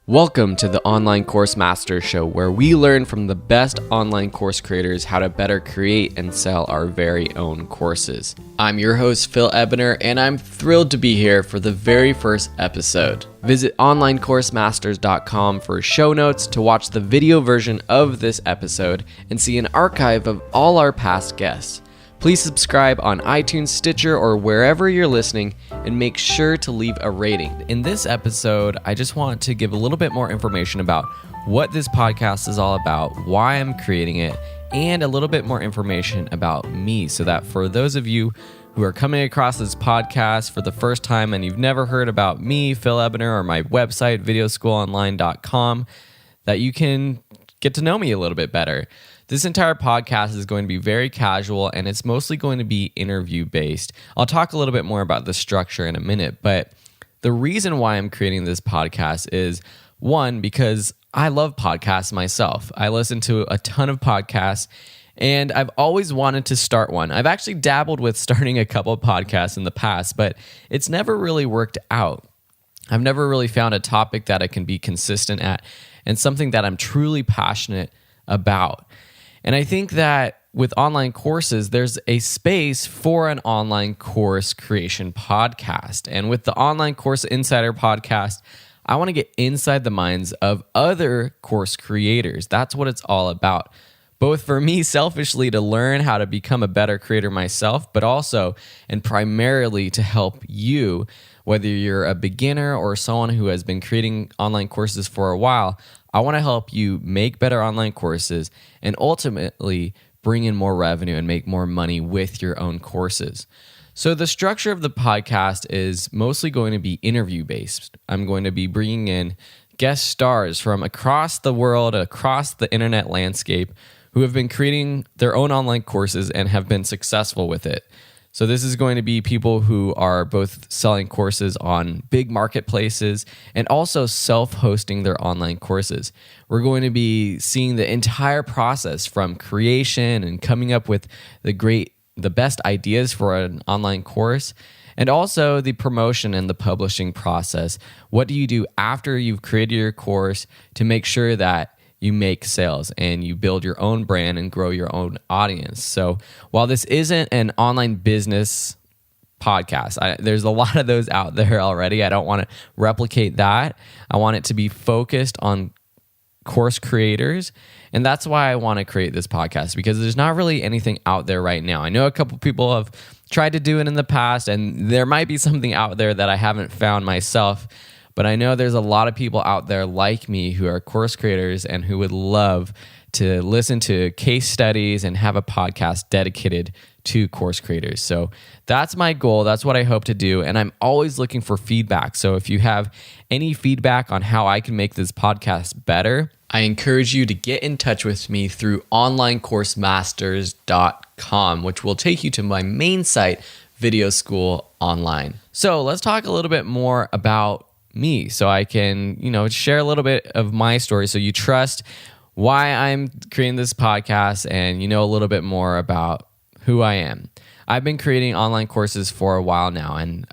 Welcome to the Online Course Master Show, where we learn from the best online course creators how to better create and sell our very own courses. I'm your host, Phil Ebner, and I'm thrilled to be here for the very first episode. Visit onlinecoursemasters.com for show notes, to watch the video version of this episode, and see an archive of all our past guests. Please subscribe on iTunes, Stitcher, or wherever you're listening, and make sure to leave a rating. In this episode, I just want to give a little bit more information about what this podcast is all about, why I'm creating it, and a little bit more information about me, so that for those of you who are coming across this podcast for the first time and you've never heard about me, Phil Ebner, or my website, videoschoolonline.com, that you can get to know me a little bit better. This entire podcast is going to be very casual, and it's mostly going to be interview-based. I'll talk a little bit more about the structure in a minute, but the reason why I'm creating this podcast is, one, because I love podcasts myself. I listen to a ton of podcasts, and I've always wanted to start one. I've actually dabbled with starting a couple of podcasts in the past, but it's never really worked out. I've never really found a topic that I can be consistent at and something that I'm truly passionate about. And I think that with online courses, there's a space for an online course creation podcast. And with the Online Course Insider podcast, I want to get inside the minds of other course creators. That's what it's all about. Both for me selfishly to learn how to become a better creator myself, but also and primarily to help you, whether you're a beginner or someone who has been creating online courses for a while. I want to help you make better online courses and ultimately bring in more revenue and make more money with your own courses. So the structure of the podcast is mostly going to be interview-based. I'm going to be bringing in guest stars from across the world, across the internet landscape, who have been creating their own online courses and have been successful with it. So this is going to be people who are both selling courses on big marketplaces and also self-hosting their online courses. We're going to be seeing the entire process from creation and coming up with the best ideas for an online course, and also the promotion and the publishing process. What do you do after you've created your course to make sure that you make sales and you build your own brand and grow your own audience? So while this isn't an online business podcast, there's a lot of those out there already. I don't want to replicate that. I want it to be focused on course creators. And that's why I want to create this podcast, because there's not really anything out there right now. I know a couple people have tried to do it in the past, and there might be something out there that I haven't found myself. But I know there's a lot of people out there like me who are course creators and who would love to listen to case studies and have a podcast dedicated to course creators. So that's my goal. That's what I hope to do. And I'm always looking for feedback. So if you have any feedback on how I can make this podcast better, I encourage you to get in touch with me through onlinecoursemasters.com, which will take you to my main site, Video School Online. So let's talk a little bit more about me, so I can, share a little bit of my story, so you trust why I'm creating this podcast and you know a little bit more about who I am. I've been creating online courses for a while now, and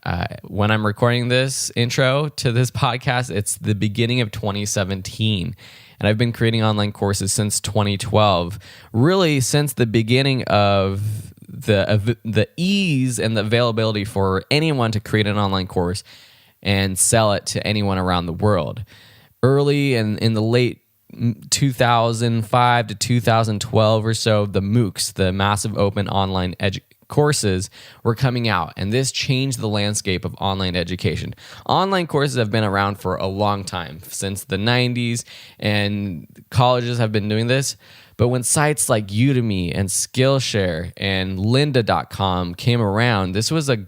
when I'm recording this intro to this podcast, it's the beginning of 2017, and I've been creating online courses since 2012, really since the beginning of the ease and the availability for anyone to create an online course and sell it to anyone around the world. Early in the late 2005 to 2012 or so, the MOOCs, the Massive Open Online Courses, were coming out, and this changed the landscape of online education. Online courses have been around for a long time, since the 90s, and colleges have been doing this. But when sites like Udemy and Skillshare and lynda.com came around, this was an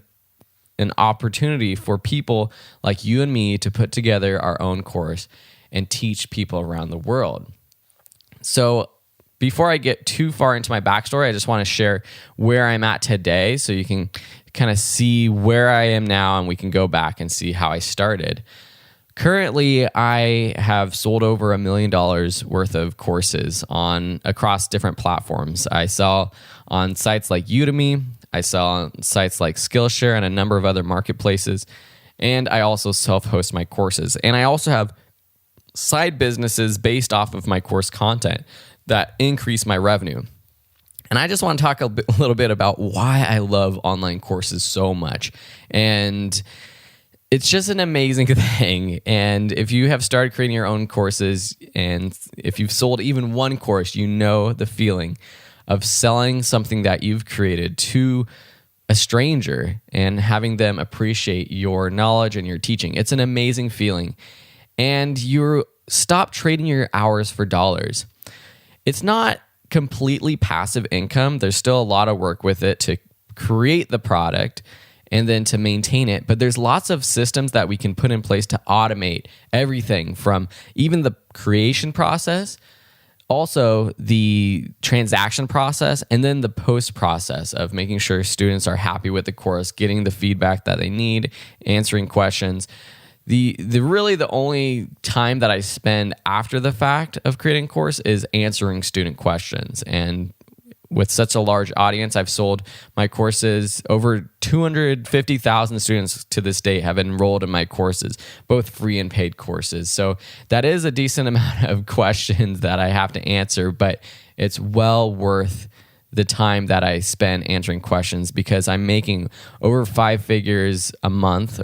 opportunity for people like you and me to put together our own course and teach people around the world. So before I get too far into my backstory, I just want to share where I'm at today so you can kind of see where I am now, and we can go back and see how I started. Currently, I have sold over $1 million worth of courses across different platforms. I sell on sites like Udemy, I sell on sites like Skillshare and a number of other marketplaces, and I also self-host my courses. And I also have side businesses based off of my course content that increase my revenue. And I just want to talk a little bit about why I love online courses so much. And it's just an amazing thing. And if you have started creating your own courses, and if you've sold even one course, you know the feeling of selling something that you've created to a stranger and having them appreciate your knowledge and your teaching. It's an amazing feeling. And you stop trading your hours for dollars. It's not completely passive income. There's still a lot of work with it to create the product and then to maintain it. But there's lots of systems that we can put in place to automate everything from even the creation process, also the transaction process, and then the post process of making sure students are happy with the course, getting the feedback that they need, answering questions. The only time that I spend after the fact of creating a course is answering student questions. And with such a large audience, I've sold my courses. Over 250,000 students to this date have enrolled in my courses, both free and paid courses. So that is a decent amount of questions that I have to answer, but it's well worth the time that I spend answering questions because I'm making over 5 figures a month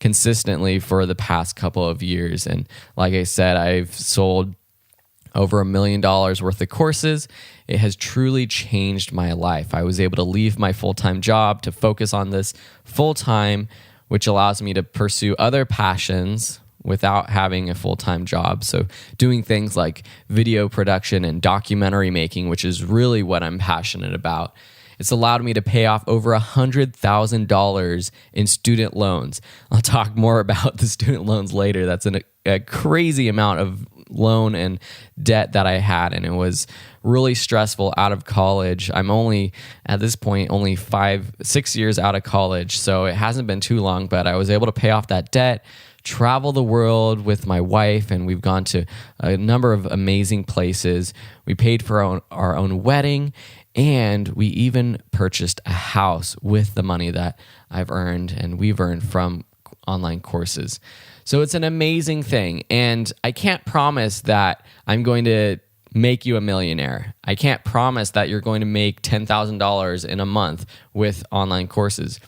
consistently for the past couple of years. And like I said, I've sold over $1 million worth of courses. It has truly changed my life. I was able to leave my full-time job to focus on this full-time, which allows me to pursue other passions without having a full-time job. So doing things like video production and documentary making, which is really what I'm passionate about. It's allowed me to pay off over $100,000 in student loans. I'll talk more about the student loans later. That's a crazy amount of loan and debt that I had, and it was really stressful out of college. I'm only, at this point, only 6 years out of college, so it hasn't been too long, but I was able to pay off that debt, travel the world with my wife, and we've gone to a number of amazing places. We paid for our own wedding, and we even purchased a house with the money that I've earned and we've earned from online courses. So it's an amazing thing. And I can't promise that I'm going to make you a millionaire. I can't promise that you're going to make $10,000 in a month with online courses.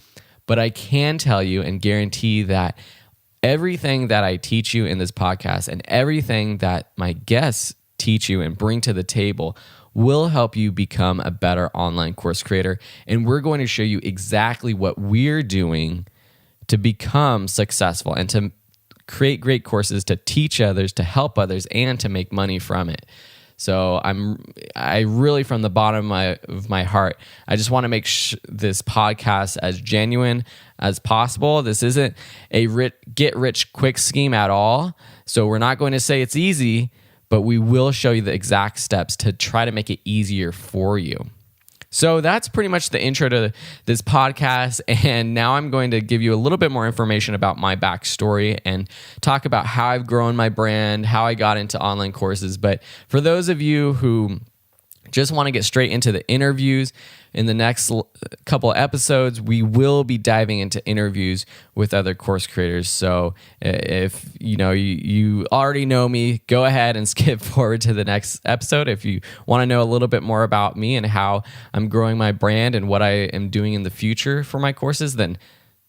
But I can tell you and guarantee that everything that I teach you in this podcast and everything that my guests teach you and bring to the table will help you become a better online course creator. And we're going to show you exactly what we're doing to become successful and to create great courses, to teach others, to help others, and to make money from it. So I really, from the bottom of my heart, I just want to make this podcast as genuine as possible. This isn't a get-rich-quick scheme at all. So we're not going to say it's easy, but we will show you the exact steps to try to make it easier for you. So that's pretty much the intro to this podcast. And now I'm going to give you a little bit more information about my backstory and talk about how I've grown my brand, how I got into online courses. But for those of you who just want to get straight into the interviews, in the next couple of episodes, we will be diving into interviews with other course creators. So if you already know me, go ahead and skip forward to the next episode. If you want to know a little bit more about me and how I'm growing my brand and what I am doing in the future for my courses, then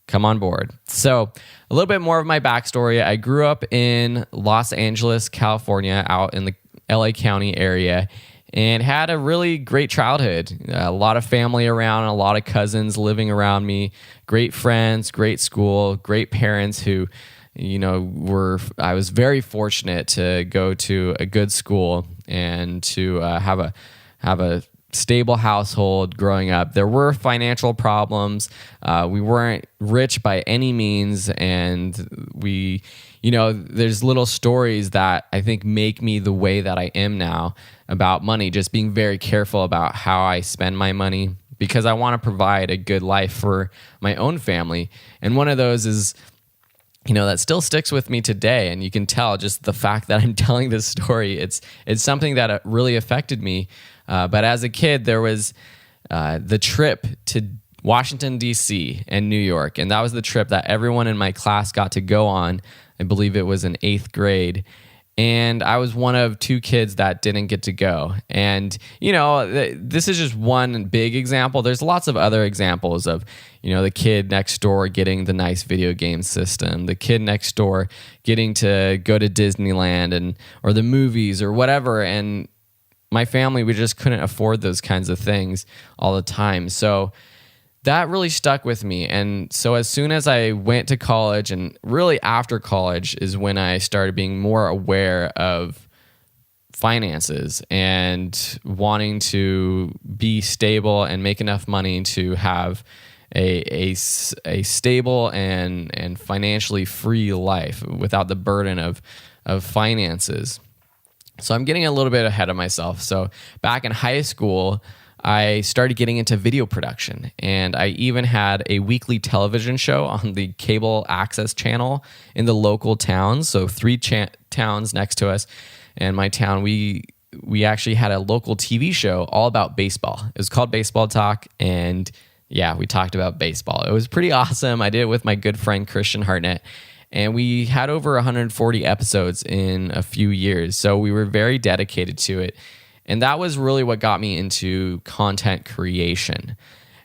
come on board. So a little bit more of my backstory. I grew up in Los Angeles, California, out in the LA County area, and had a really great childhood. A lot of family around, a lot of cousins living around me, great friends, great school, great parents who, I was very fortunate to go to a good school and to have a stable household growing up. There were financial problems. We weren't rich by any means, and there's little stories that I think make me the way that I am now about money, just being very careful about how I spend my money because I want to provide a good life for my own family. And one of those is, that still sticks with me today. And you can tell just the fact that I'm telling this story, it's something that really affected me. But as a kid, there was the trip to Washington, D.C. and New York. And that was the trip that everyone in my class got to go on I believe it was in 8th grade. And I was one of 2 kids that didn't get to go. And, this is just one big example. There's lots of other examples of, the kid next door getting the nice video game system, the kid next door getting to go to Disneyland or the movies or whatever. And my family, we just couldn't afford those kinds of things all the time. So that really stuck with me. And so as soon as I went to college, and really after college is when I started being more aware of finances and wanting to be stable and make enough money to have a stable and financially free life without the burden of finances. So I'm getting a little bit ahead of myself. So back in high school, I started getting into video production, and I even had a weekly television show on the cable access channel in the local towns. So 3 towns next to us and my town, we actually had a local TV show all about baseball. It was called Baseball Talk, and yeah, we talked about baseball. It was pretty awesome. I did it with my good friend Christian Hartnett, and we had over 140 episodes in a few years. So we were very dedicated to it. And that was really what got me into content creation.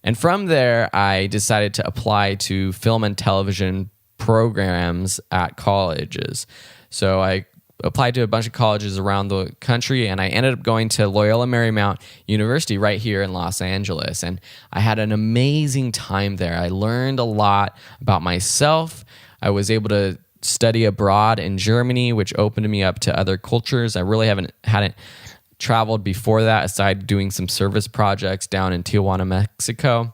And from there, I decided to apply to film and television programs at colleges. So I applied to a bunch of colleges around the country, and I ended up going to Loyola Marymount University right here in Los Angeles. And I had an amazing time there. I learned a lot about myself. I was able to study abroad in Germany, which opened me up to other cultures. I really hadn't traveled before that, aside doing some service projects down in Tijuana, Mexico.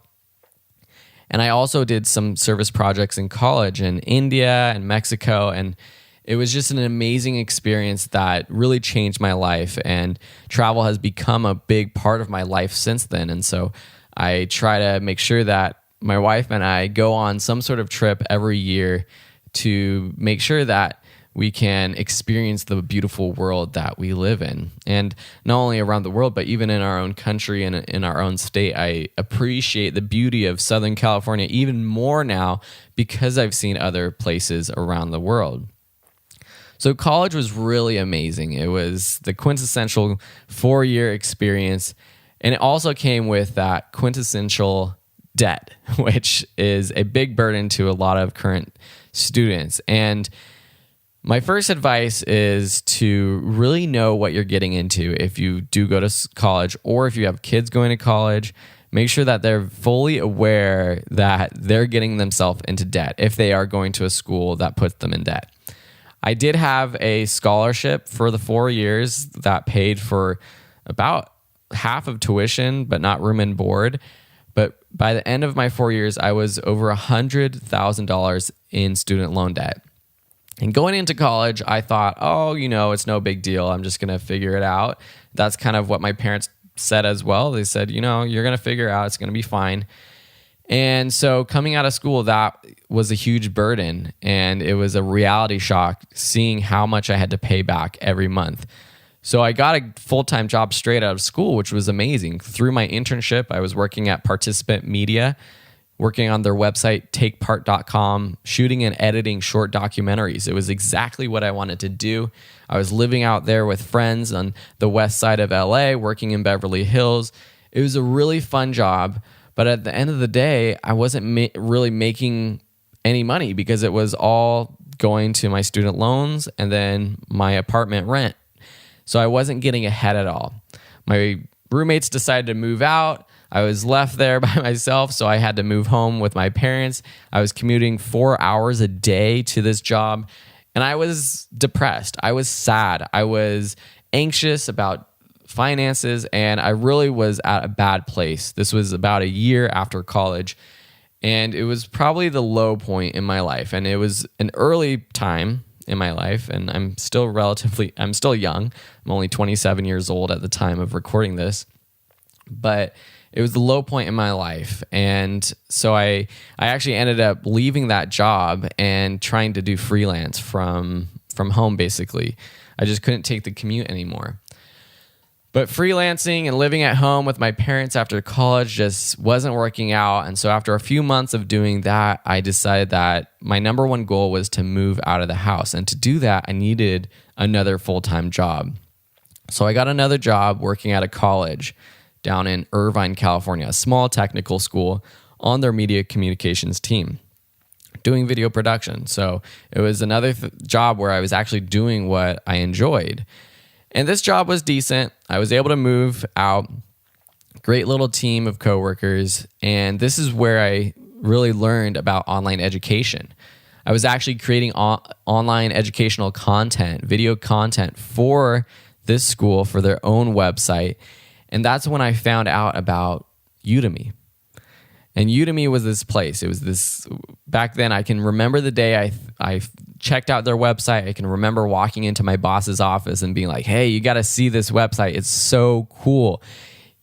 And I also did some service projects in college in India and Mexico. And it was just an amazing experience that really changed my life. And travel has become a big part of my life since then. And so I try to make sure that my wife and I go on some sort of trip every year to make sure that we can experience the beautiful world that we live in. And not only around the world, but even in our own country and in our own state. I appreciate the beauty of Southern California even more now because I've seen other places around the world. So college was really amazing. It was the quintessential 4-year experience. And it also came with that quintessential debt, which is a big burden to a lot of current students. And my first advice is to really know what you're getting into if you do go to college, or if you have kids going to college. Make sure that they're fully aware that they're getting themselves into debt if they are going to a school that puts them in debt. I did have a scholarship for the 4 years that paid for about half of tuition, but not room and board. But by the end of my 4 years, I was over $100,000 in student loan debt. And going into college, I thought, it's no big deal. I'm just going to figure it out. That's kind of what my parents said as well. They said, you're going to figure it out. It's going to be fine. And so coming out of school, that was a huge burden. And it was a reality shock seeing how much I had to pay back every month. So I got a full-time job straight out of school, which was amazing. Through my internship, I was working at Participant Media, working on their website, takepart.com, shooting and editing short documentaries. It was exactly what I wanted to do. I was living out there with friends on the west side of LA, working in Beverly Hills. It was a really fun job, but at the end of the day, I wasn't really making any money because it was all going to my student loans and then my apartment rent. So I wasn't getting ahead at all. My roommates decided to move out. I was left there by myself, so I had to move home with my parents. I was commuting 4 hours a day to this job, and I was depressed. I was sad. I was anxious about finances, and I really was at a bad place. This was about a year after college, and it was probably the low point in my life, and it was an early time in my life, and I'm still young. I'm only 27 years old at the time of recording this, but it was the low point in my life. And so I actually ended up leaving that job and trying to do freelance from home, basically. I just couldn't take the commute anymore. But freelancing and living at home with my parents after college just wasn't working out. And so after a few months of doing that, I decided that my number one goal was to move out of the house. And to do that, I needed another full-time job. So I got another job working at a college down in Irvine, California, a small technical school, on their media communications team, doing video production. So it was another job where I was actually doing what I enjoyed. And this job was decent. I was able to move out. Great little team of coworkers. And this is where I really learned about online education. I was actually creating online educational content, video content for this school for their own website. And that's when I found out about Udemy. And Udemy was this place. It was this, back then I can remember the day I checked out their website. I can remember walking into my boss's office and being like, hey, you got to see this website. It's so cool.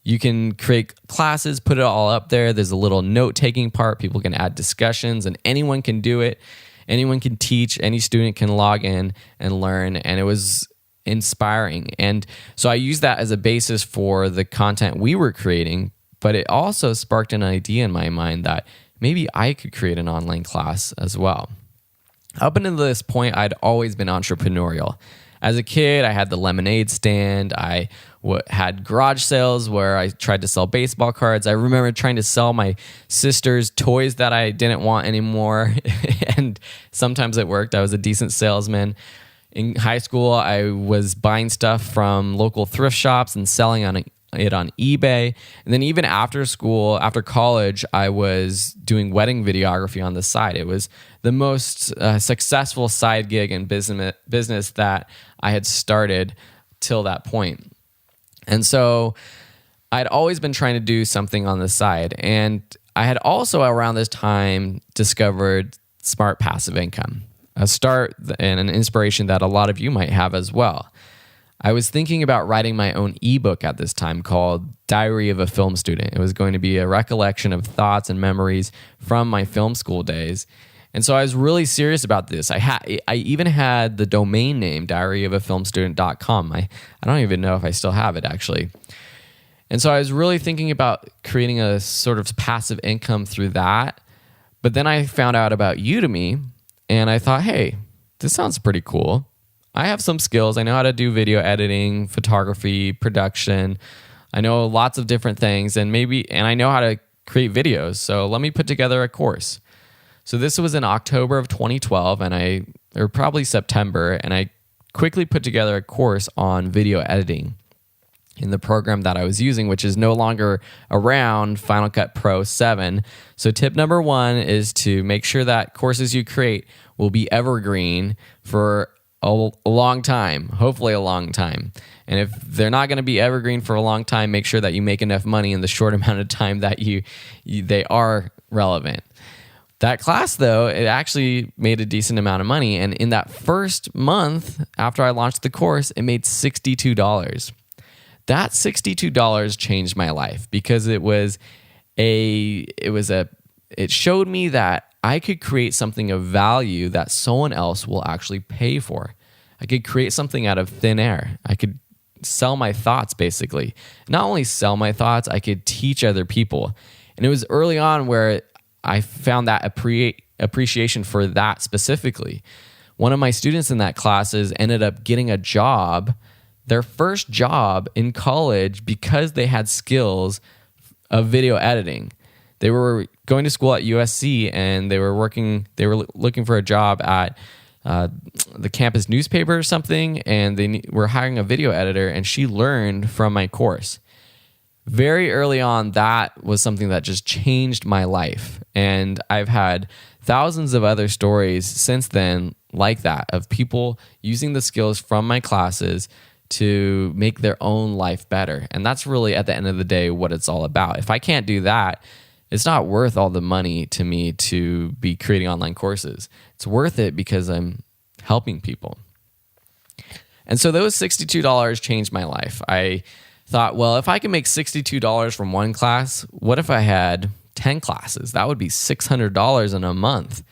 You can create classes, put it all up there. There's a little note-taking part. People can add discussions and anyone can do it. Anyone can teach. Any student can log in and learn. And it was inspiring. And so I used that as a basis for the content we were creating. But it also sparked an idea in my mind that maybe I could create an online class as well. Up until this point, I'd always been entrepreneurial. As a kid, I had the lemonade stand. I had garage sales where I tried to sell baseball cards. I remember trying to sell my sister's toys that I didn't want anymore. And sometimes it worked. I was a decent salesman. In high school, I was buying stuff from local thrift shops and selling it on eBay. And then even after school, after college, I was doing wedding videography on the side. It was the most successful side gig and business that I had started till that point. And so I'd always been trying to do something on the side. And I had also around this time discovered smart passive income, a start and an inspiration that a lot of you might have as well. I was thinking about writing my own ebook at this time called Diary of a Film Student. It was going to be a recollection of thoughts and memories from my film school days. And so I was really serious about this. I even had the domain name diaryofafilmstudent.com. I don't even know if I still have it actually. And so I was really thinking about creating a sort of passive income through that. But then I found out about Udemy and I thought, hey, this sounds pretty cool. I have some skills. I know how to do video editing, photography, production. I know lots of different things and I know how to create videos. So let me put together a course. So this was in October of 2012 or probably September, and I quickly put together a course on video editing in the program that I was using, which is no longer around, Final Cut Pro 7. So tip number 1 is to make sure that courses you create will be evergreen for a long time, hopefully a long time. And if they're not going to be evergreen for a long time, make sure that you make enough money in the short amount of time that they are relevant. That class, though, it actually made a decent amount of money. And in that first month after I launched the course, it made $62. That $62 changed my life because it showed me that I could create something of value that someone else will actually pay for. I could create something out of thin air. I could sell my thoughts, basically. Not only sell my thoughts, I could teach other people. And it was early on where I found that appreciation for that specifically. One of my students in that classes ended up getting a job, their first job in college, because they had skills of video editing. They were going to school at USC and they were looking for a job at the campus newspaper or something, and they were hiring a video editor, and she learned from my course. Very early on, that was something that just changed my life. And I've had thousands of other stories since then like that, of people using the skills from my classes to make their own life better. And that's really, at the end of the day, what it's all about. If I can't do that, it's not worth all the money to me to be creating online courses. It's worth it because I'm helping people. And so those $62 changed my life. I thought, well, if I can make $62 from one class, what if I had 10 classes? That would be $600 in a month.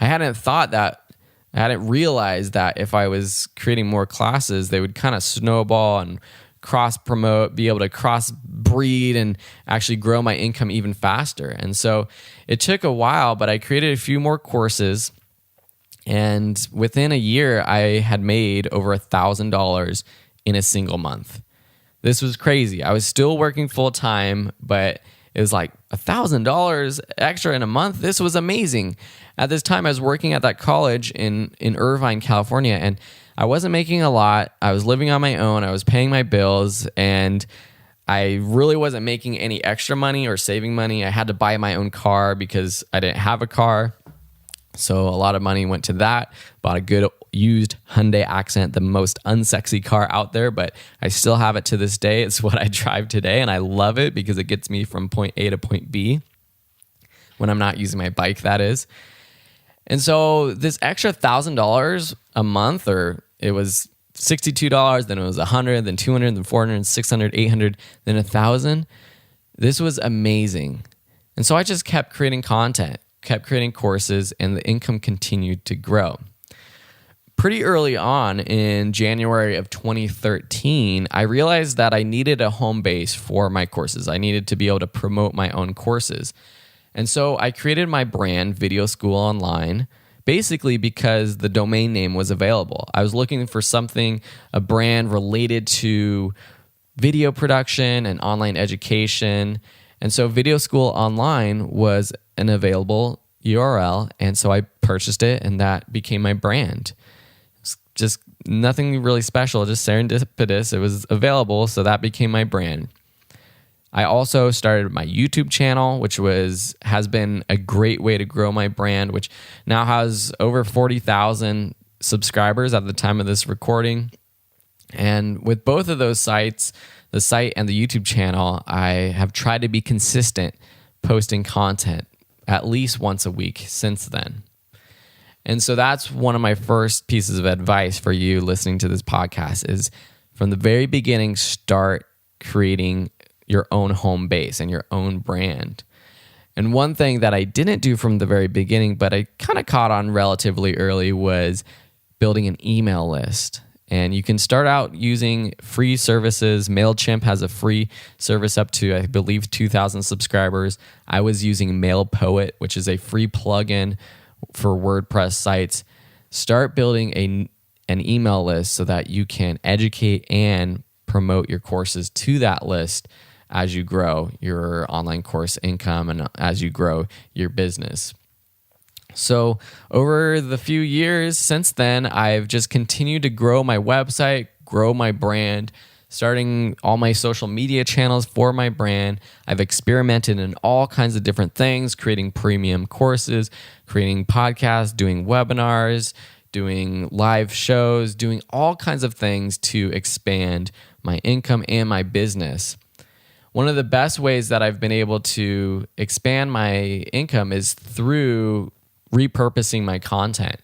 I hadn't realized that if I was creating more classes, they would kind of snowball and cross promote, be able to cross breed and actually grow my income even faster. And so it took a while, but I created a few more courses. And within a year, I had made over $1,000 in a single month. This was crazy. I was still working full time, but it was like $1,000 extra in a month. This was amazing. At this time, I was working at that college in Irvine, California, and I wasn't making a lot. I was living on my own. I was paying my bills, and I really wasn't making any extra money or saving money. I had to buy my own car because I didn't have a car. So a lot of money went to that. Bought a good used Hyundai Accent, the most unsexy car out there, but I still have it to this day. It's what I drive today, and I love it because it gets me from point A to point B when I'm not using my bike, that is. And so this extra $1,000 a month, or it was $62, then it was $100, then $200, then $400, $600, $800, then $1,000. This was amazing. And so I just kept creating content, kept creating courses, and the income continued to grow. Pretty early on in January of 2013, I realized that I needed a home base for my courses. I needed to be able to promote my own courses. And so I created my brand, Video School Online, basically because the domain name was available. I was looking for something, a brand related to video production and online education. And so Video School Online was an available URL. And so I purchased it, and that became my brand. It's just nothing really special, just serendipitous. It was available, so that became my brand. I also started my YouTube channel, which has been a great way to grow my brand, which now has over 40,000 subscribers at the time of this recording. And with both of those sites, the site and the YouTube channel, I have tried to be consistent posting content at least once a week since then. And so that's one of my first pieces of advice for you listening to this podcast is from the very beginning, start creating your own home base and your own brand. And one thing that I didn't do from the very beginning, but I kind of caught on relatively early, was building an email list. And you can start out using free services. MailChimp has a free service up to, I believe, 2,000 subscribers. I was using MailPoet, which is a free plugin for WordPress sites. Start building an email list so that you can educate and promote your courses to that list as you grow your online course income and as you grow your business. So over the few years since then, I've just continued to grow my website, grow my brand, starting all my social media channels for my brand. I've experimented in all kinds of different things, creating premium courses, creating podcasts, doing webinars, doing live shows, doing all kinds of things to expand my income and my business. One of the best ways that I've been able to expand my income is through repurposing my content.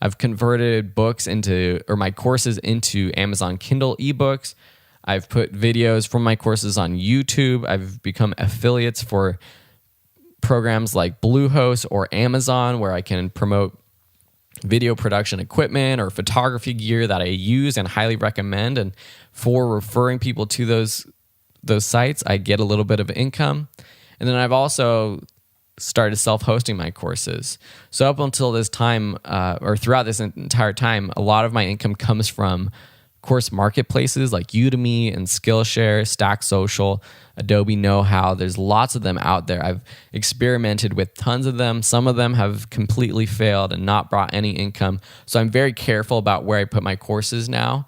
I've converted my courses into Amazon Kindle ebooks. I've put videos from my courses on YouTube. I've become affiliates for programs like Bluehost or Amazon, where I can promote video production equipment or photography gear that I use and highly recommend. And for referring people to those sites, I get a little bit of income. And then I've also started self-hosting my courses. So up until this time, or throughout this entire time, a lot of my income comes from course marketplaces like Udemy and Skillshare, Stack Social, Adobe Know-How. There's lots of them out there. I've experimented with tons of them. Some of them have completely failed and not brought any income. So I'm very careful about where I put my courses now.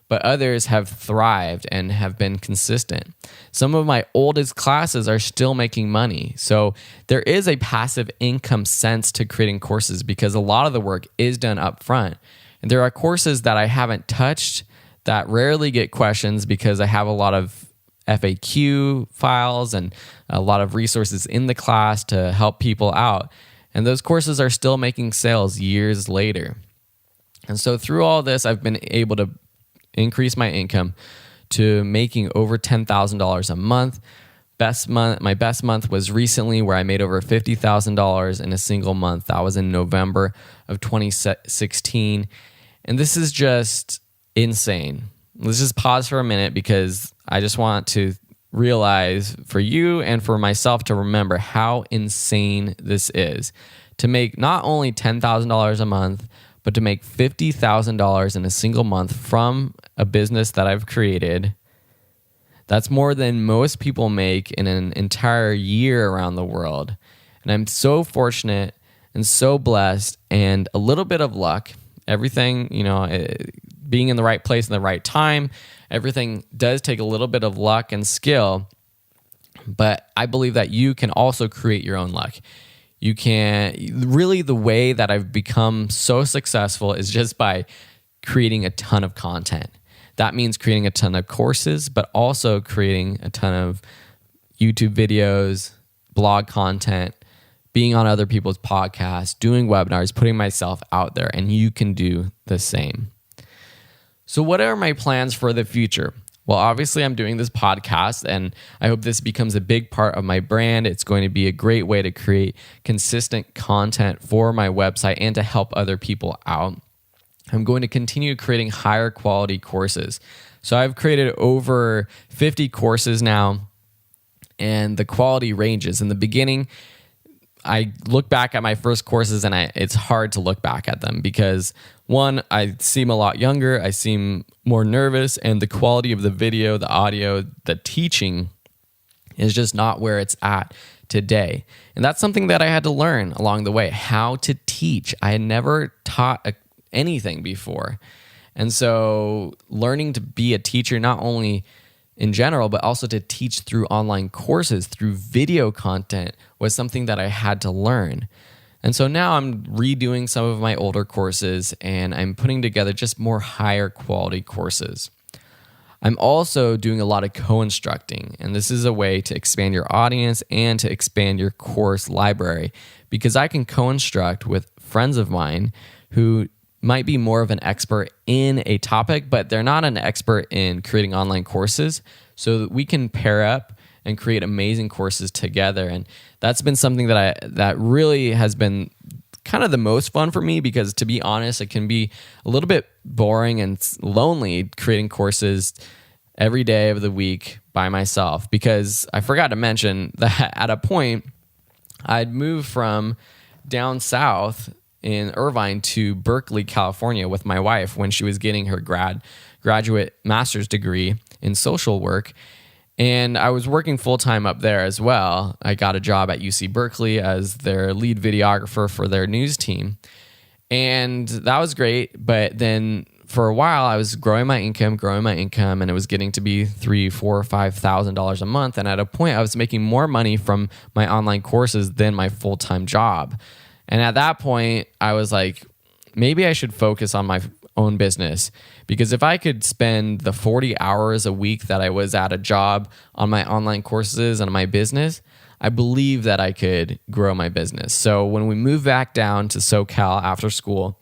But others have thrived and have been consistent. Some of my oldest classes are still making money. So there is a passive income sense to creating courses because a lot of the work is done up front. And there are courses that I haven't touched that rarely get questions because I have a lot of FAQ files and a lot of resources in the class to help people out. And those courses are still making sales years later. And so through all this, I've been able to increase my income to making over $10,000 a month. My best month was recently where I made over $50,000 in a single month. That was in November of 2016. And this is just insane. let's just pause for a minute, because I just want to realize for you and for myself to remember how insane this is. To make not only $10,000 a month, but to make $50,000 in a single month from a business that I've created. That's more than most people make in an entire year around the world. And I'm so fortunate and so blessed, and a little bit of luck. Everything, being in the right place in the right time, everything does take a little bit of luck and skill. But I believe that you can also create your own luck. You can really, the way that I've become so successful is just by creating a ton of content. That means creating a ton of courses, but also creating a ton of YouTube videos, blog content, being on other people's podcasts, doing webinars, putting myself out there, and you can do the same. So what are my plans for the future? Well, obviously I'm doing this podcast, and I hope this becomes a big part of my brand. It's going to be a great way to create consistent content for my website and to help other people out. I'm going to continue creating higher quality courses. So I've created over 50 courses now, and the quality ranges. In the beginning, I look back at my first courses, and it's hard to look back at them because, one, I seem a lot younger, I seem more nervous, and the quality of the video, the audio, the teaching is just not where it's at today. And that's something that I had to learn along the way, how to teach. I had never taught anything before. And so learning to be a teacher, not only in general, but also to teach through online courses, through video content, was something that I had to learn. And so now I'm redoing some of my older courses, and I'm putting together just more higher quality courses. I'm also doing a lot of co-instructing, and this is a way to expand your audience and to expand your course library, because I can co-instruct with friends of mine who might be more of an expert in a topic, but they're not an expert in creating online courses. So we can pair up and create amazing courses together. And that's been something that really has been kind of the most fun for me, because to be honest, it can be a little bit boring and lonely creating courses every day of the week by myself, because I forgot to mention that at a point I'd moved from down south in Irvine to Berkeley, California with my wife when she was getting her graduate master's degree in social work. And I was working full-time up there as well. I got a job at UC Berkeley as their lead videographer for their news team. And that was great. But then for a while, I was growing my income, and it was getting to be $3,000, $4,000, $5,000 a month. And at a point, I was making more money from my online courses than my full-time job. And at that point, I was like, maybe I should focus on my own business, because if I could spend the 40 hours a week that I was at a job on my online courses and my business, I believe that I could grow my business. So when we moved back down to SoCal after school,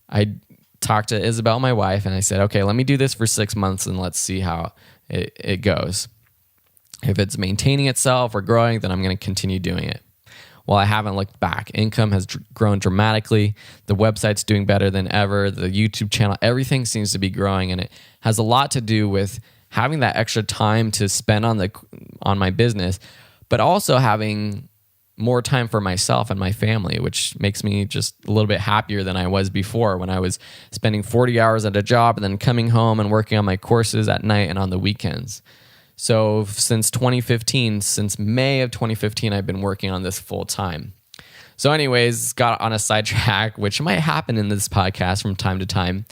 I talked to Isabel, my wife, and I said, okay, let me do this for 6 months and let's see how it goes. If it's maintaining itself or growing, then I'm going to continue doing it. Well, I haven't looked back. Income has grown dramatically. The website's doing better than ever. The YouTube channel, everything seems to be growing, and it has a lot to do with having that extra time to spend on my business, but also having more time for myself and my family, which makes me just a little bit happier than I was before, when I was spending 40 hours at a job and then coming home and working on my courses at night and on the weekends. So since May of 2015, I've been working on this full time. So anyways, got on a sidetrack, which might happen in this podcast from time to time.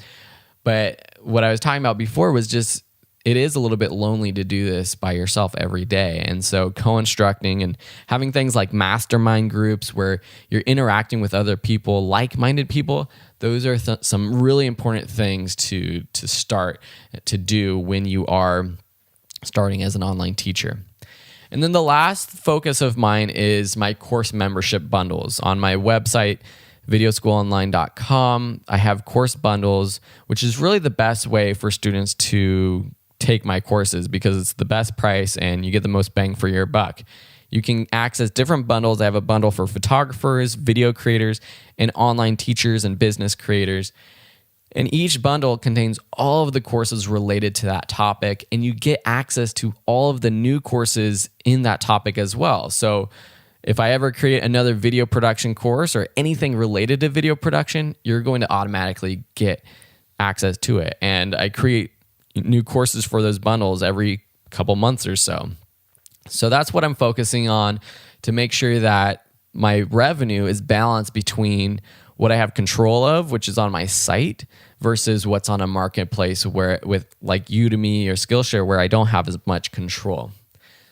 But what I was talking about before was just, it is a little bit lonely to do this by yourself every day. And so co-instructing and having things like mastermind groups where you're interacting with other people, like-minded people, those are some really important things to start to do when you are starting as an online teacher. And then the last focus of mine is my course membership bundles. On my website, videoschoolonline.com, I have course bundles, which is really the best way for students to take my courses, because it's the best price and you get the most bang for your buck. You can access different bundles. I have a bundle for photographers, video creators, and online teachers and business creators. And each bundle contains all of the courses related to that topic, and you get access to all of the new courses in that topic as well. So if I ever create another video production course or anything related to video production, you're going to automatically get access to it. And I create new courses for those bundles every couple months or so. So that's what I'm focusing on to make sure that my revenue is balanced between what I have control of, which is on my site, versus what's on a marketplace where with like Udemy or Skillshare where I don't have as much control.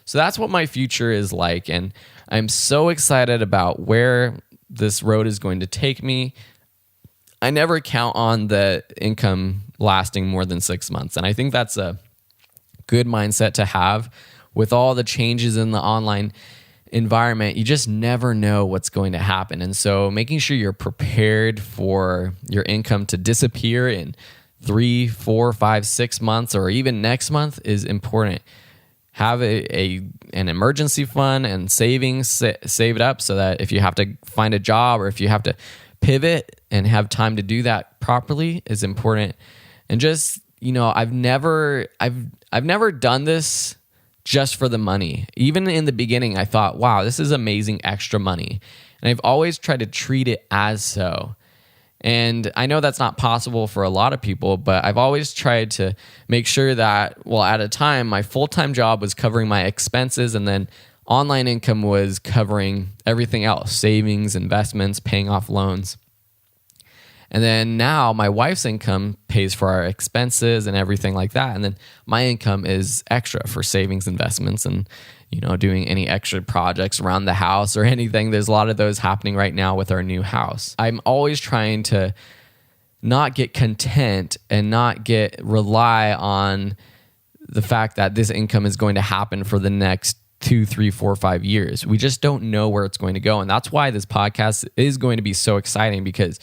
So that's what my future is like. And I'm so excited about where this road is going to take me. I never count on the income lasting more than 6 months. And I think that's a good mindset to have with all the changes in the online environment. You just never know what's going to happen. And so making sure you're prepared for your income to disappear in 3, 4, 5, 6 months, or even next month is important. Have an emergency fund and savings saved up so that if you have to find a job or if you have to pivot and have time to do that properly is important. And just, I've never done this just for the money. Even in the beginning, I thought, wow, this is amazing extra money. And I've always tried to treat it as so. And I know that's not possible for a lot of people, but I've always tried to make sure that, at a time, my full-time job was covering my expenses, and then online income was covering everything else, savings, investments, paying off loans. And then now my wife's income pays for our expenses and everything like that. And then my income is extra for savings, investments, and doing any extra projects around the house or anything. There's a lot of those happening right now with our new house. I'm always trying to not get content and not rely on the fact that this income is going to happen for the next 2, 3, 4, 5 years. We just don't know where it's going to go. And that's why this podcast is going to be so exciting, because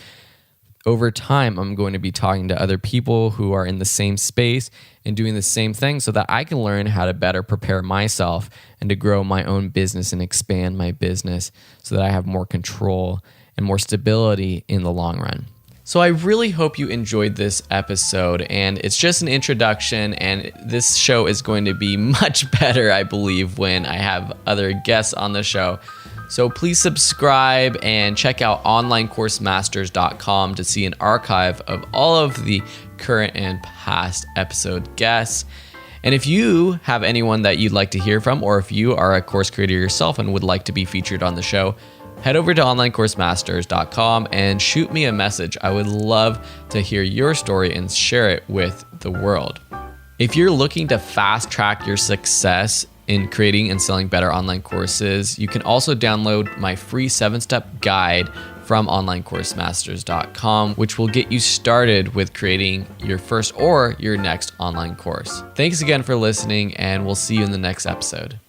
over time, I'm going to be talking to other people who are in the same space and doing the same thing so that I can learn how to better prepare myself and to grow my own business and expand my business so that I have more control and more stability in the long run. So I really hope you enjoyed this episode, and it's just an introduction, and this show is going to be much better, I believe, when I have other guests on the show. So please subscribe and check out onlinecoursemasters.com to see an archive of all of the current and past episode guests. And if you have anyone that you'd like to hear from, or if you are a course creator yourself and would like to be featured on the show, head over to onlinecoursemasters.com and shoot me a message. I would love to hear your story and share it with the world. If you're looking to fast track your success in creating and selling better online courses, you can also download my free 7-step guide from onlinecoursemasters.com, which will get you started with creating your first or your next online course. Thanks again for listening, and we'll see you in the next episode.